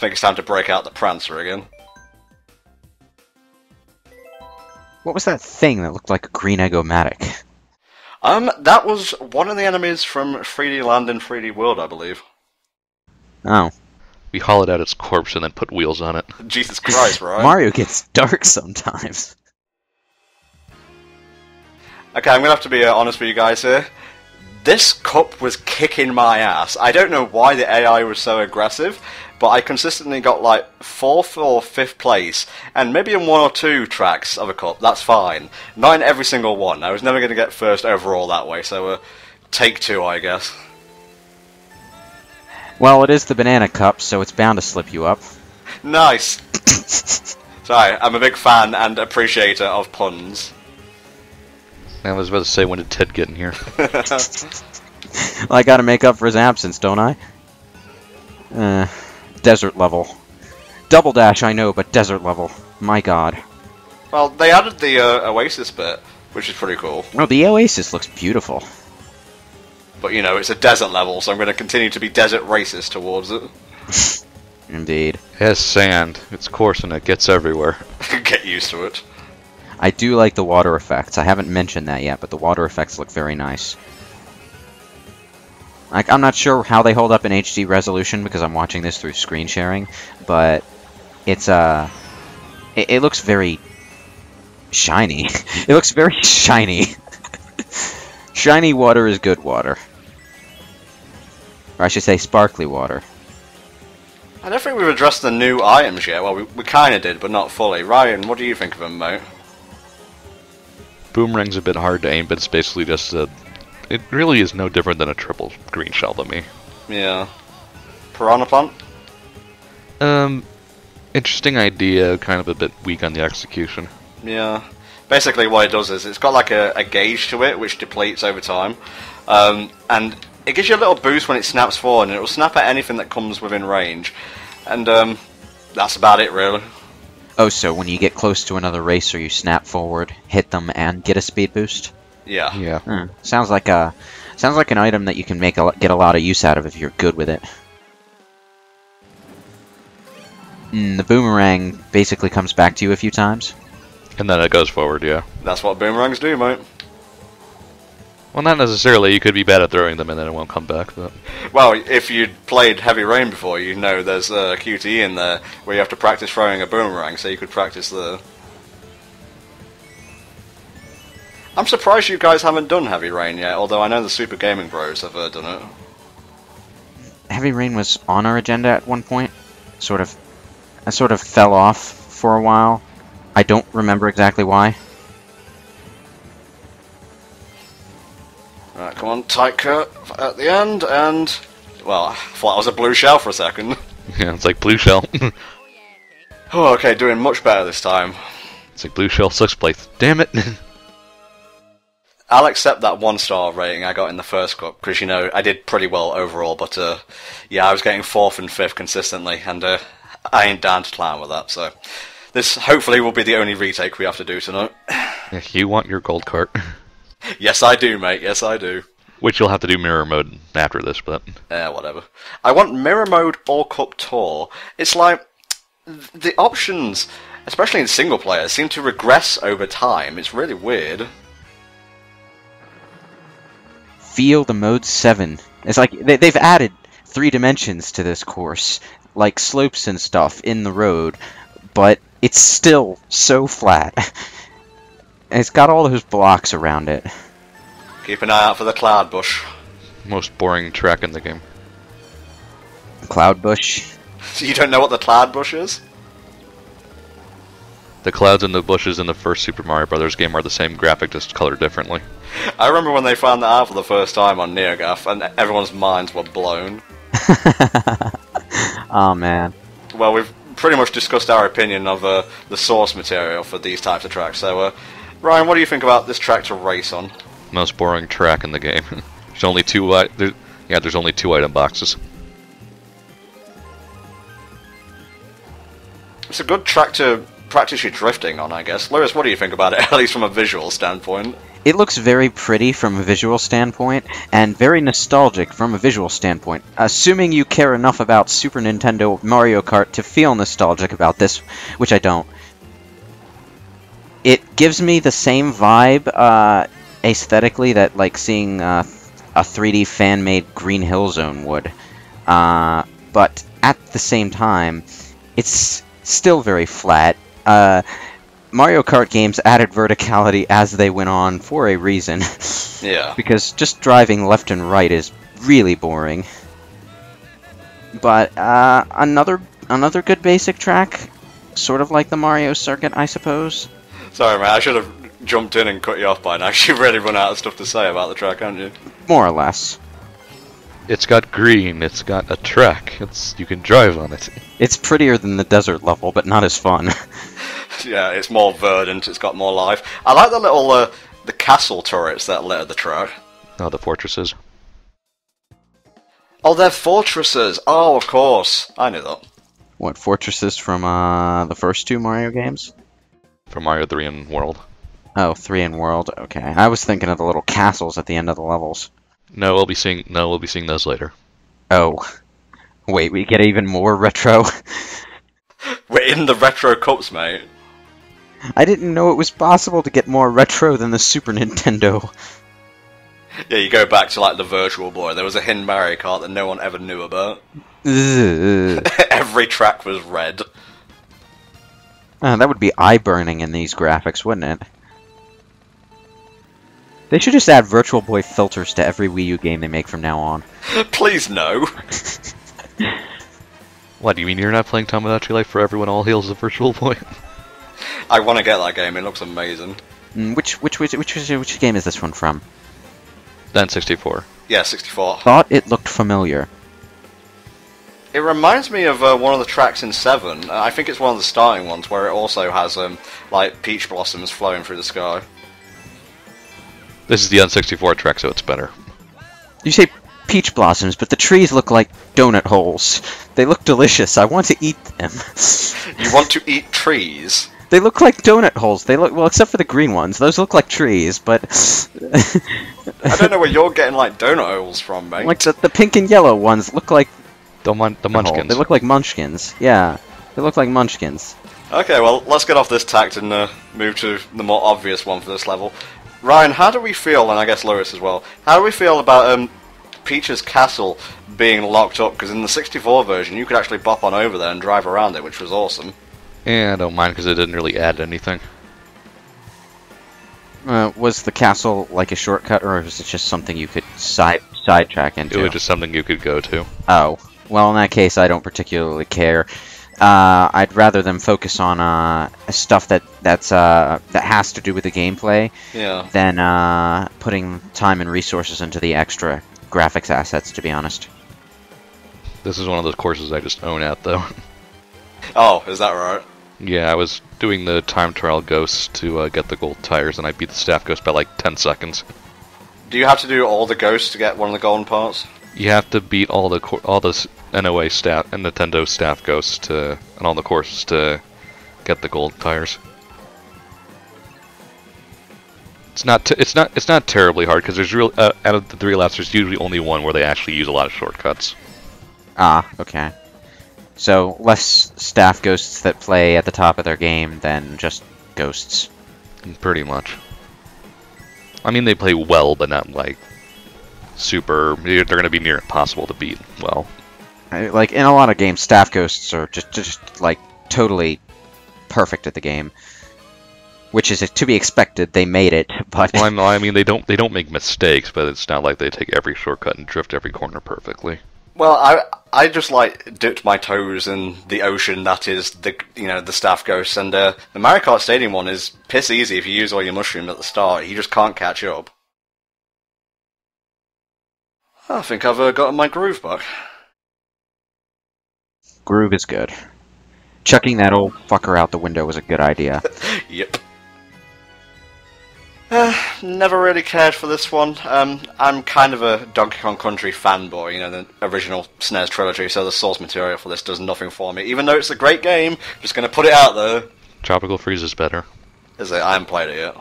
think it's time to break out the Prancer again. What was that thing that looked like a green Egg-O-Matic? That was one of the enemies from 3D Land and 3D World, I believe. Oh. We hollowed out its corpse and then put wheels on it. Jesus Christ, right? Mario gets dark sometimes. Okay, I'm gonna have to be honest with you guys here. This cup was kicking my ass. I don't know why the AI was so aggressive, but I consistently got like 4th or 5th place, and maybe in 1 or 2 tracks of a cup, that's fine. Not in every single one. I was never going to get first overall that way, so take 2, I guess. Well, it is the banana cup, so it's bound to slip you up. Nice! Sorry, I'm a big fan and appreciator of puns. I was about to say, when did Ted get in here? Well, I gotta make up for his absence, don't I? Desert level. Double dash, I know, but desert level. My god. Well, they added the Oasis bit, which is pretty cool. Oh, the Oasis looks beautiful. But, you know, it's a desert level, so I'm going to continue to be desert racist towards it. Indeed. It has sand, it's coarse, and it gets everywhere. Get used to it. I do like the water effects. I haven't mentioned that yet, but the water effects look very nice. Like, I'm not sure how they hold up in HD resolution because I'm watching this through screen sharing, but it's it looks very shiny. It looks very shiny. Shiny water is good water. Or I should say sparkly water. I don't think we've addressed the new items yet. Well, we kind of did, but not fully. Ryan, what do you think of them, mate? Boomerang's a bit hard to aim, but it's basically just a... It really is no different than a triple green shell to me. Yeah. Piranha Plant? Interesting idea, kind of a bit weak on the execution. Yeah. Basically what it does is it's got like a gauge to it, which depletes over time. And it gives you a little boost when it snaps forward, and it will snap at anything that comes within range. And that's about it, really. Oh, so when you get close to another racer, you snap forward, hit them, and get a speed boost? Yeah. Yeah. Sounds like an item that you can get a lot of use out of if you're good with it. The boomerang basically comes back to you a few times. And then it goes forward, yeah. That's what boomerangs do, mate. Well, not necessarily. You could be bad at throwing them and then it won't come back, but... Well, if you'd played Heavy Rain before, you know there's a QTE in there where you have to practice throwing a boomerang, so you could practice there. I'm surprised you guys haven't done Heavy Rain yet, although I know the Super Gaming Bros have done it. Heavy Rain was on our agenda at one point. I sort of fell off for a while. I don't remember exactly why. Right, come on, tight cut at the end, and... Well, I thought that was a blue shell for a second. Yeah, it's like blue shell. Oh, okay, doing much better this time. It's like blue shell 6th place. Damn it! I'll accept that 1-star rating I got in the first cup, because, you know, I did pretty well overall, but, yeah, I was getting 4th and 5th consistently, and, I ain't down to clown with that, so... This, hopefully, will be the only retake we have to do tonight. Yeah, you want your gold cart. Yes, I do, mate, yes, I do. Which you'll have to do mirror mode after this, but... Whatever. I want mirror mode or cup tour. It's like... The options, especially in single player, seem to regress over time. It's really weird. Feel the Mode 7. It's like they've added 3 dimensions to this course, like slopes and stuff in the road, but it's still so flat. And it's got all those blocks around it. Keep an eye out for the cloud bush. Most boring track in the game. Cloud bush. You don't know what the cloud bush is? The clouds and the bushes in the first Super Mario Bros. Game are the same graphic, just colored differently. I remember when they found that out for the first time on NeoGAF, and everyone's minds were blown. Oh man. Well, we've pretty much discussed our opinion of the source material for these types of tracks, so Ryan, what do you think about this track to race on? Most boring track in the game. There's only 2 there's only 2 item boxes. It's a good track to practice your drifting on, I guess. Lewis, what do you think about it, at least from a visual standpoint? It looks very pretty from a visual standpoint, and very nostalgic from a visual standpoint. Assuming you care enough about Super Nintendo Mario Kart to feel nostalgic about this, which I don't. It gives me the same vibe, aesthetically, that, like, seeing a 3D fan-made Green Hill Zone would. But at the same time, it's still very flat. Mario Kart games added verticality as they went on for a reason. Yeah. Because just driving left and right is really boring. But another good basic track, sort of like the Mario circuit, I suppose. Sorry, man, I should have jumped in and cut you off by now. You've really run out of stuff to say about the track, haven't you? More or less. It's got green, it's got a track, you can drive on it. It's prettier than the desert level, but not as fun. Yeah, it's more verdant, it's got more life. I like the little, the castle turrets that litter the track. Oh, the fortresses. Oh, they're fortresses! Oh, of course. I knew that. What, fortresses from the first two Mario games? From Mario 3 and World. Oh, 3 in World, okay. I was thinking of the little castles at the end of the levels. No, we'll be seeing those later. Oh. Wait, we get even more retro? We're in the retro cups, mate. I didn't know it was possible to get more retro than the Super Nintendo. Yeah, you go back to, like, the Virtual Boy. There was a hidden Mario Kart that no one ever knew about. Every track was red. That would be eye-burning in these graphics, wouldn't it? They should just add Virtual Boy filters to every Wii U game they make from now on. Please, no. What, do you mean you're not playing Tomodachi Life for Everyone All Hails the Virtual Boy? I want to get that game, it looks amazing. Which game is this one from? Then 64. Yeah, 64. Thought it looked familiar. It reminds me of one of the tracks in 7. I think it's one of the starting ones, where it also has, like, peach blossoms flowing through the sky. This is the N64 track, so it's better. You say peach blossoms, but the trees look like donut holes. They look delicious. I want to eat them. You want to eat trees? They look like donut holes. They look, well, except for the green ones. Those look like trees, but... I don't know where you're getting, like, donut holes from, mate. Like, the pink and yellow ones look like... The munchkins. They look like munchkins. Yeah. They look like munchkins. Okay, well, let's get off this tact and move to the more obvious one for this level. Ryan, how do we feel, and I guess Lewis as well, how do we feel about Peach's castle being locked up? Because in the 64 version, you could actually bop on over there and drive around it, which was awesome. Yeah, I don't mind because it didn't really add anything. Was the castle like a shortcut, or was it just something you could sidetrack into? It was just something you could go to. Oh. Well, in that case, I don't particularly care. I'd rather them focus on stuff that has to do with the gameplay, yeah, than putting time and resources into the extra graphics assets, to be honest. This is one of those courses I just own at, though. Oh, is that right? Yeah, I was doing the time trial ghosts to get the gold tires, and I beat the staff ghost by like 10 seconds. Do you have to do all the ghosts to get one of the golden parts? You have to beat all the NOA staff and Nintendo staff ghosts and all the courses to get the gold tires. It's not terribly hard because there's out of the 3 laps there's usually only one where they actually use a lot of shortcuts. Ah, okay. So less staff ghosts that play at the top of their game than just ghosts. Pretty much. I mean, they play well, but not like super. They're going to be near impossible to beat well. Like in a lot of games, staff ghosts are just like totally perfect at the game, which is to be expected. They made it, but well, I mean, they don't make mistakes, but it's not like they take every shortcut and drift every corner perfectly. Well, I just like dipped my toes in the ocean that is the staff ghosts, and the Mario Kart Stadium one is piss easy if you use all your mushrooms at the start. You just can't catch up. I think I've gotten my groove back. groove is good. Chucking that old fucker out the window was a good idea. Yep. Never really cared for this one. I'm kind of a Donkey Kong Country fanboy, you know, the original SNES trilogy, so the source material for this does nothing for me. Even though it's a great game, just gonna put it out there. Tropical Freeze is better. Is it? I haven't played it yet.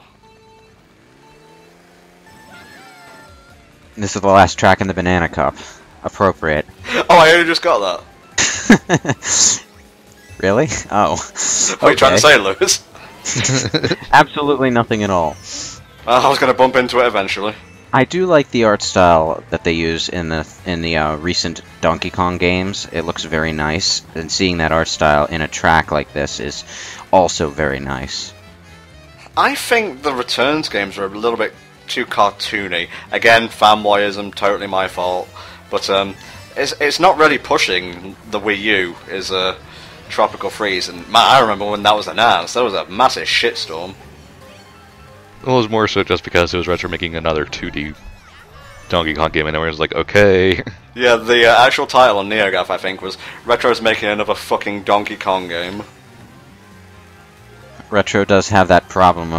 This is the last track in the Banana Cup. Appropriate. Oh, I only just got that. Really? Oh. What are you trying to say, Lewis? Absolutely nothing at all. I was going to bump into it eventually. I do like the art style that they use in the recent Donkey Kong games. It looks very nice, and seeing that art style in a track like this is also very nice. I think the Returns games are a little bit too cartoony. Again, fanboyism, totally my fault. But it's not really pushing the Wii U is Tropical Freeze. And man, I remember when that was announced, there was a massive shitstorm. Well, it was more so just because it was Retro making another 2D Donkey Kong game, and everyone was like, okay. Yeah, the actual title on NeoGAF, I think, was Retro's making another fucking Donkey Kong game. Retro does have that problem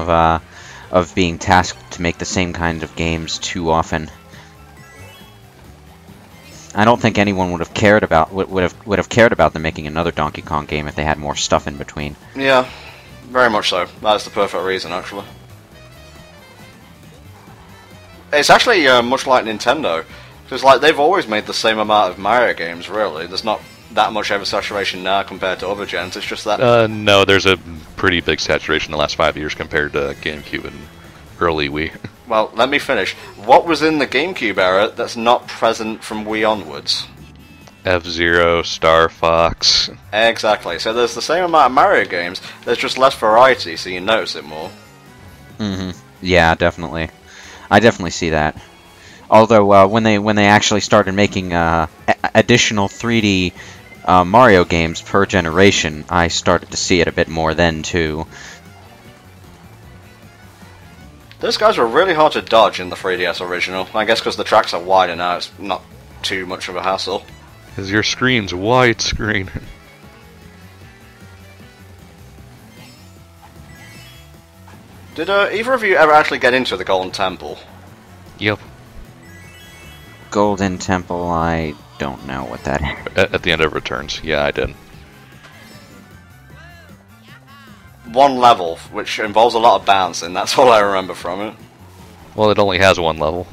of being tasked to make the same kind of games too often. I don't think anyone would have cared about them making another Donkey Kong game if they had more stuff in between. Yeah, very much so. That's the perfect reason, actually. It's actually much like Nintendo, because like they've always made the same amount of Mario games. Really, there's not that much oversaturation now compared to other gens. It's just that. No, there's a pretty big saturation in the last 5 years compared to GameCube and early Wii. Well, let me finish. What was in the GameCube era that's not present from Wii onwards? F-Zero, Star Fox. Exactly. So there's the same amount of Mario games. There's just less variety, so you notice it more. Yeah, definitely. I definitely see that. Although when they actually started making additional 3D Mario games per generation, I started to see it a bit more then too. Those guys were really hard to dodge in the 3DS original. I guess because the tracks are wider now, it's not too much of a hassle. Because your screen's widescreen. Did either of you ever actually get into the Golden Temple? Yep. Golden Temple, I don't know what that is. At the end of Returns. Yeah, I did. One level, which involves a lot of bouncing. That's all I remember from it. Well, it only has one level.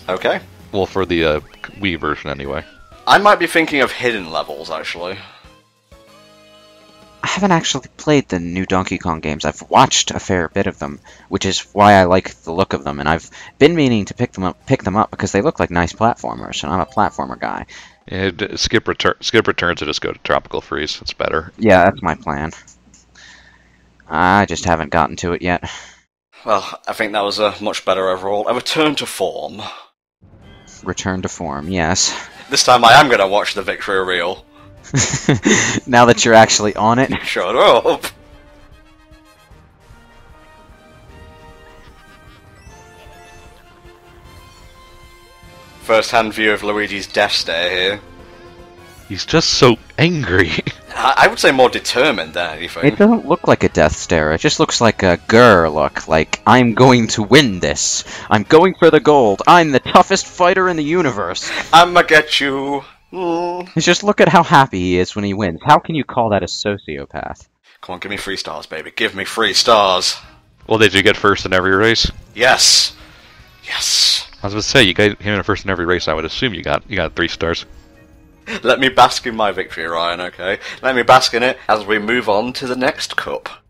Okay. Well, for the Wii version anyway. I might be thinking of hidden levels, actually. I haven't actually played the new Donkey Kong games. I've watched a fair bit of them, which is why I like the look of them, and I've been meaning to pick them up because they look like nice platformers, and I'm a platformer guy. Yeah, skip Returns and just go to Tropical Freeze. It's better. Yeah, that's my plan. I just haven't gotten to it yet. Well, I think that was much better overall. A return to form. Return to form, yes. This time I am going to watch the victory reel. Now that you're actually on it. Shut up! First-hand view of Luigi's death stare here. He's just so angry. I would say more determined than anything. It doesn't look like a death stare, it just looks like a grr look, like, I'm going to win this. I'm going for the gold. I'm the toughest fighter in the universe. I'ma get you. Just look at how happy he is when he wins. How can you call that a sociopath? Come on, give me 3 stars, baby. Give me 3 stars. Well, did you get first in every race? Yes. Yes. I was going to say, you got him in first in every race. I would assume you got 3 stars. Let me bask in my victory, Ryan, okay? Let me bask in it as we move on to the next cup.